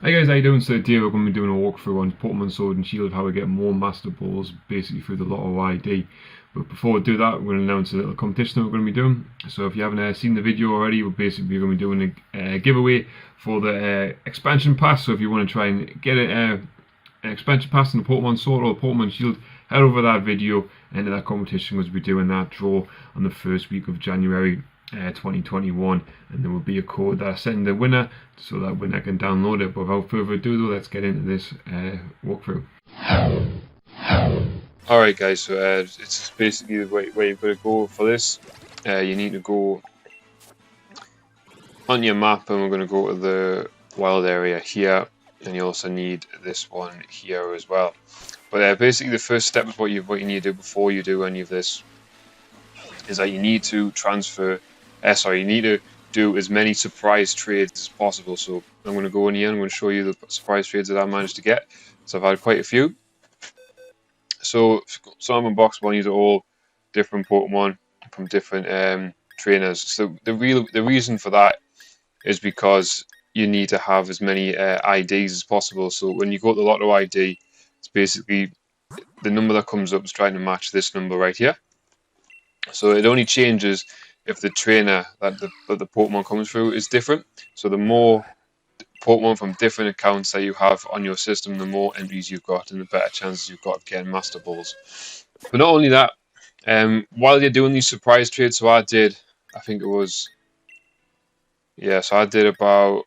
Hey guys, how you doing? So today we're going to be doing a walkthrough on Pokemon Sword and Shield, how we get more Master Balls basically through the Lotto ID. But before we do that, we're going to announce a little competition that we're going to be doing. So if you haven't seen the video already, we're basically going to be doing a giveaway for the expansion pass. So if you want to try and get an expansion pass in the Pokemon Sword or Pokemon Shield, head over that video and that competition was be doing that draw on the first week of January 2021, and there will be a code that I send the winner so that winner can download it. But without further ado though, let's get into this walkthrough. Alright guys, so it's basically the way you've got to go for this. You need to go on your map, and we're going to go to the wild area here, and you also need this one here as well. But basically the first step of what you need to do before you do any of this is that you need to you need to do as many surprise trades as possible. So I'm going to go in here and I'm going to show you the surprise trades that I managed to get. So I've had quite a few. So some in box one, these are all different Pokemon from different trainers. So the reason for that is because you need to have as many IDs as possible. So when you go to the Lotto ID, it's basically the number that comes up is trying to match this number right here. So it only changes if the trainer that the Pokemon comes through is different. So the more Pokemon from different accounts that you have on your system, the more entries you've got and the better chances you've got of getting Master Balls. But not only that, while you're doing these surprise trades, so I did about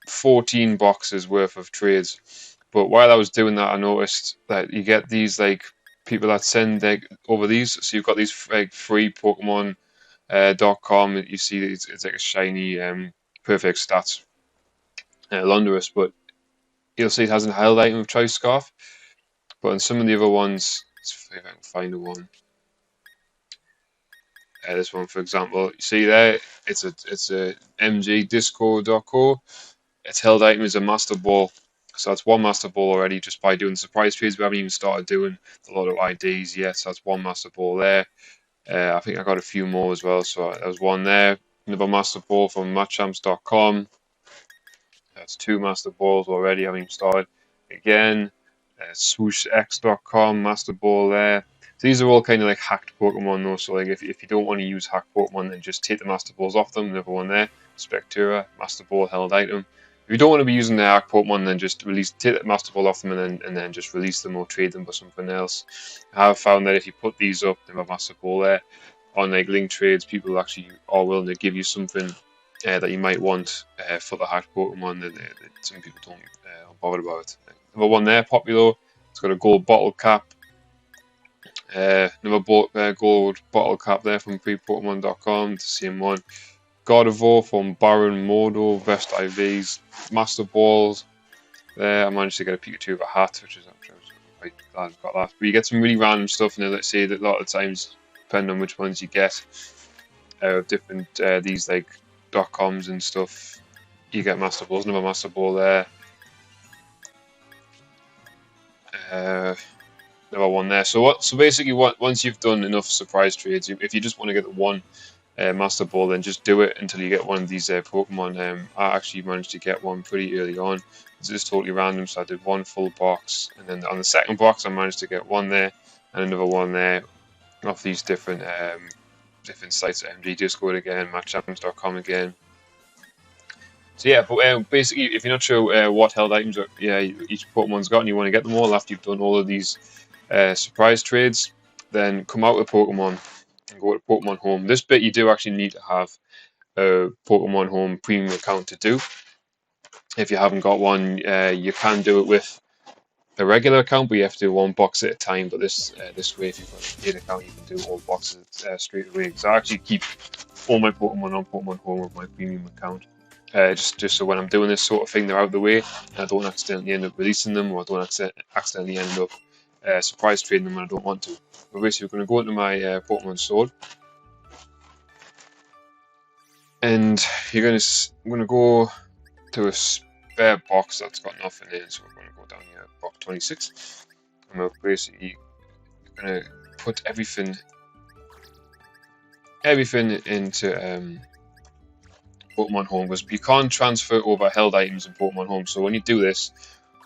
14 boxes worth of trades. But while I was doing that, I noticed that you get these like people that send over these. So you've got these like free Pokemon.com. You see it's like a shiny perfect stats Lundurus, but you'll see it has a held item of Choice Scarf. But on some of the other ones, let's see if I can find a one. This one, for example, you see there, it's a MG Disco.co. Its held item is a Master Ball. So that's one Master Ball already just by doing surprise trades. We haven't even started doing a lot of IDs yet, so that's one Master Ball there. I think I got a few more as well, so there's one there. Another Master Ball from Matchamps.com. That's two Master Balls already, I haven't even started. Again, SwooshX.com, Master Ball there. So these are all kind of like hacked Pokemon though, so like if you don't want to use hacked Pokemon, then just take the Master Balls off them. Another one there, Spectura, Master Ball held item. If you don't want to be using the hacked Pokemon, then just take the Master Ball off them and then just release them or trade them for something else. I have found that if you put these up, they have a Master Ball there, on like link trades, people actually are willing to give you something that you might want for the hacked Pokemon that some people don't bother about. Another one there, Popular. It's got a gold bottle cap. Another gold bottle cap there from PrePokemon.com, the same one. Gardevoir from Baron Mordo, Vest IVs, Master Balls. There, I managed to get a Pikachu with a hat, which is I'm quite glad I've got that. But you get some really random stuff, and let's say that a lot of the times, depending on which ones you get, different these like .coms and stuff, you get Master Balls. Another Master Ball there. Another one there. So basically, once you've done enough surprise trades, if you just want to get the one Master Ball, then just do it until you get one of these Pokemon. I actually managed to get one pretty early on. It's just totally random, so I did one full box, and then on the second box, I managed to get one there and another one there off these different sites, MG Discord again, Matchamps.com again. So yeah, but basically, if you're not sure what held items each Pokemon's got, and you want to get them all after you've done all of these surprise trades, then come out with Pokemon and go to Pokemon Home. This bit you do actually need to have a Pokemon Home premium account to do. If you haven't got one, you can do it with a regular account, but you have to do one box at a time. But this way, if you've got a paid account, you can do all boxes straight away. So I actually keep all my Pokemon on Pokemon Home with my premium account. Just so when I'm doing this sort of thing, they're out of the way, and I don't accidentally end up releasing them, or I don't accidentally end up surprise trading them when I don't want to. But basically, we're going to go into my Pokemon Sword, and I'm going to go to a spare box that's got nothing in, so we're going to go down here, box 26, and we're basically going to put everything into Pokemon Home, because you can't transfer over held items in Pokemon Home. So when you do this,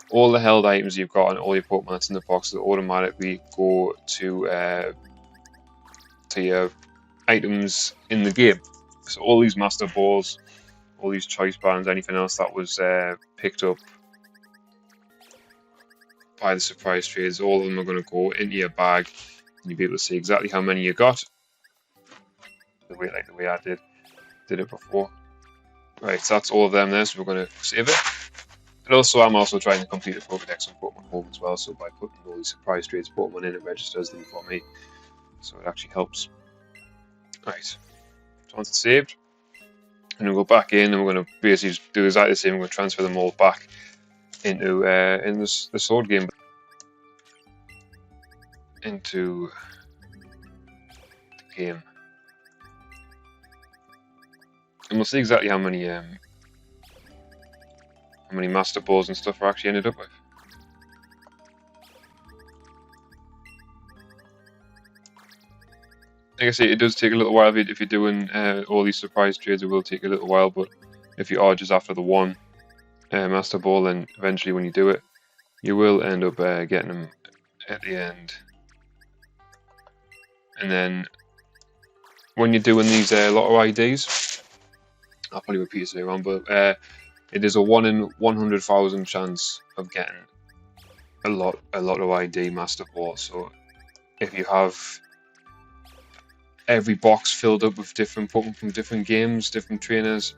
all the held items you've got and all your Pokemon that's in the box will automatically go to your items in the game. So all these Master Balls, all these Choice Bands, anything else that was picked up by the surprise trades, all of them are going to go into your bag, and you'll be able to see exactly how many you got. The way I did it before. Right, so that's all of them there. So we're going to save it. And also, I'm also trying to complete a Pokédex on Pokemon Home as well. So by putting all these surprise trades Pokemon in, it registers them for me. So it actually helps. Right, so once it's saved, and we'll go back in, and we're going to basically just do exactly the same. We're going to transfer them all back into the sword game, into the game, and we'll see exactly how many Master Balls and stuff I actually ended up with. Like I say, it does take a little while if you're doing all these surprise trades. It will take a little while, but if you are just after the one Master Ball, then eventually when you do it, you will end up getting them at the end. And then when you're doing these Lotto IDs, I'll probably repeat this later on, but it is a 1 in 100,000 chance of getting a Lotto ID Master Ball. So if you have every box filled up with different Pokemon from different games, different trainers,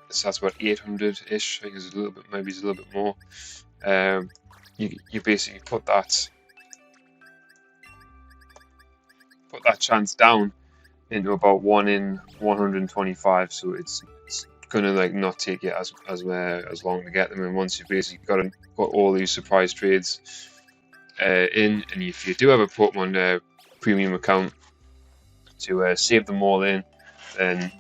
so that's about 800-ish. I think it's a little bit, maybe it's a little bit more. You basically put that chance down into about 1 in 125. So it's gonna like not take you as long to get them. And once you've basically got all these surprise trades in, and if you do have a Pokemon premium account, to save them all in, then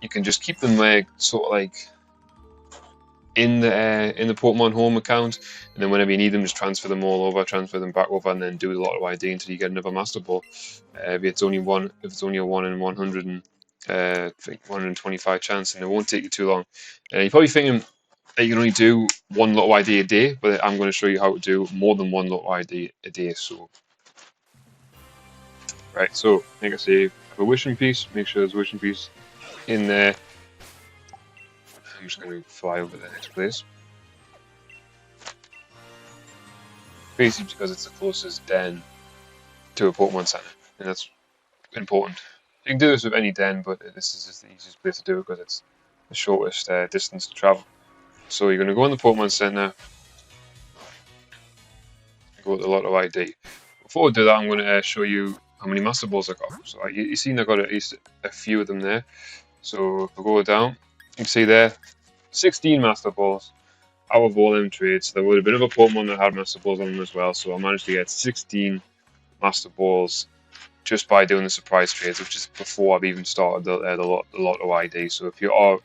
you can just keep them sort of like in the Pokemon Home account, and then whenever you need them, just transfer them all over, transfer them back over, and then do a Lotto ID until you get another Master Ball. If it's only a 1 in 125 chance, and it won't take you too long. You're probably thinking that you can only do 1 Lotto ID a day, but I'm going to show you how to do more than 1 Lotto ID a day. So. Right, so like I say, have a wishing piece, make sure there's a wishing piece in there. I'm just going to fly over to the next place. Basically because it's the closest den to a Pokemon Center, and that's important. You can do this with any den, but this is just the easiest place to do it because it's the shortest distance to travel. So you're going to go in the Pokemon Center, go to the Lotto ID. Before we do that, I'm going to show you how many Master Balls I got. So you've seen I got at least a few of them there. So if we go down, you can see there, 16 Master Balls out of all them trades. There would have been other Pokemon that had Master Balls on them as well. So I managed to get 16 Master Balls just by doing the surprise trades, which is before I've even started the Lotto ID. So if you are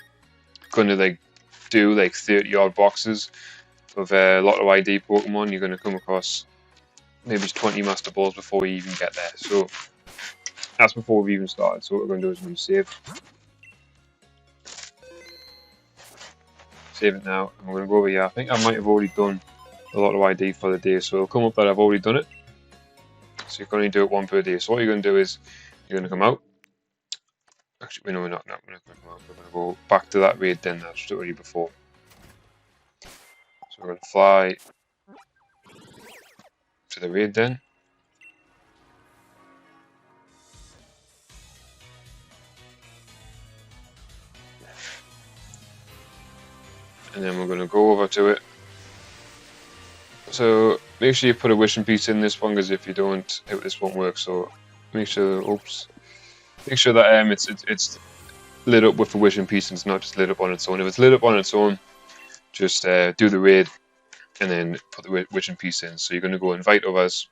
going to do 30 odd boxes of Lotto ID Pokemon, you're going to come across maybe 20 Master Balls before we even get there. So that's before we've even started. So what we're going to do is we're going to save it now, and we're going to go over here. I think I might have already done a Lotto ID for the day, so it'll come up that I've already done it. So you can only do it 1 per day. So what you're going to do is you're going to come out. Actually, no, we're not. No, we're not going to come out. We're going to go back to that raid den that I showed you before. So we're going to fly to the raid den. And then we're going to go over to it. So make sure you put a wishing piece in this one, because if you don't, this won't work. So make sure, make sure that it's lit up with a wishing piece and it's not just lit up on its own. If it's lit up on its own, just do the raid and then put the wishing piece in. So you're going to go invite others.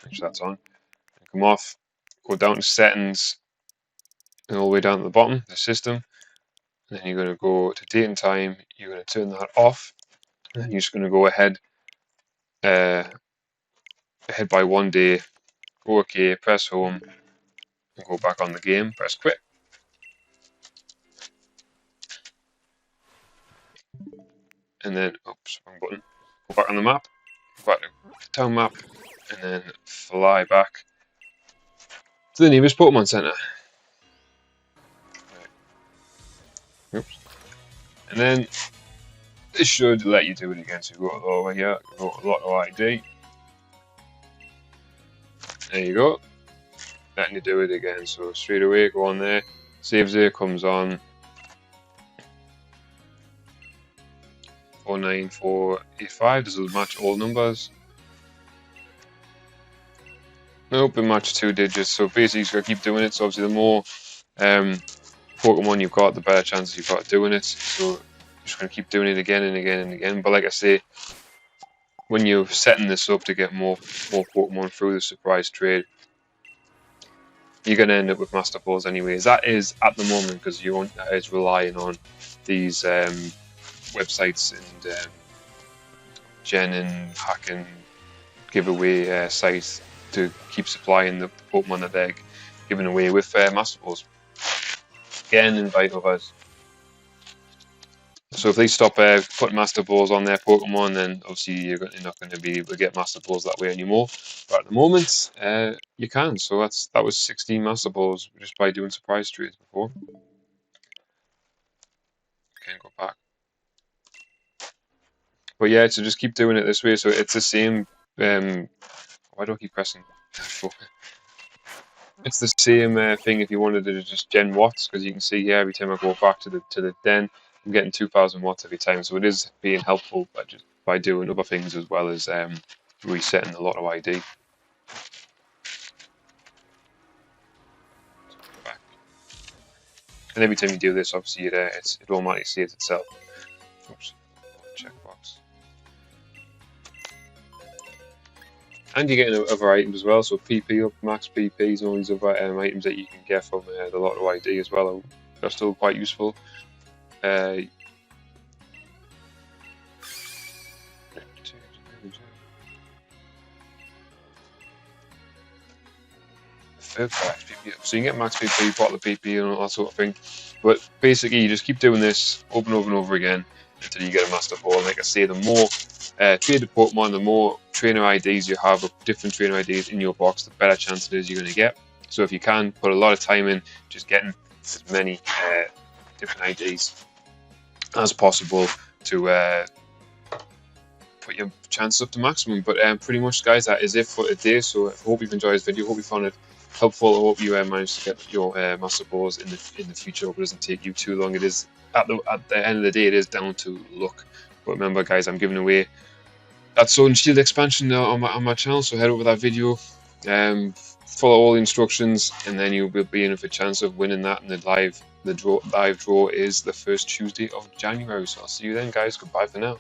Make sure that's on. Come off, go down to settings, and all the way down to the bottom, the system. And then you're going to go to date and time. You're going to turn that off, and then you're just going to go ahead by 1 day. Go OK, press home, and go back on the game. Press quit. and then oops, wrong button. Go back on the map, go back to the town map, and then fly back to the nearest Pokemon Center. Oops. And then this should let you do it again. So you go over here, go to Lotto ID. There you go. Letting you do it again. So straight away, go on there. Saves there, comes on. 49485. This will match all numbers. Nope, it matched 2 digits. So basically, you've got to keep doing it. So obviously, the more Pokemon you've got, the better chances you've got of doing it. So you're just going to keep doing it again and again and again. But like I say, when you're setting this up to get more Pokemon through the surprise trade, you're going to end up with Master Balls anyways. That is at the moment because you're relying on these websites and Gen and Hack and giveaway sites to keep supplying the Pokemon that they're giving away with Master Balls. Again, invite others. So if they stop putting Master Balls on their Pokemon, then obviously you're not going to be able to get Master Balls that way anymore. But at the moment, you can. So that was 16 Master Balls just by doing surprise trades before. Can't go back. But yeah, so just keep doing it this way. So it's the same. Why do I keep pressing? It's the same thing if you wanted to just gen watts, because you can see here every time I go back to the den, I'm getting 2,000 watts every time. So it is being helpful by doing other things as well as resetting the Lotto ID. And every time you do this, obviously it automatically saves itself. Oops, checkbox. And you're getting other items as well, so PP up, max PPs, and all these other items that you can get from the Lotto ID as well are still quite useful. Third max PP, so you can get max PP, bottle PP, and all that sort of thing. But basically, you just keep doing this over and over and over again until you get a Master Ball. And like I say, the more traded Pokemon, the more trainer IDs you have of different trainer IDs in your box, the better chance it is you're going to get. So if you can put a lot of time in just getting as many different IDs as possible to put your chances up to maximum. But pretty much, guys, that is it for today. So I hope you've enjoyed this video. Hope you found it helpful. I hope you managed to get your Master Balls in the future. Hope it doesn't take you too long. It is at the end of the day, it is down to luck. But remember, guys, I'm giving away that Sword and Shield expansion on my channel. So head over that video, follow all the instructions, and then you'll be in for a chance of winning that. And the live draw is the first Tuesday of January. So I'll see you then, guys. Goodbye for now.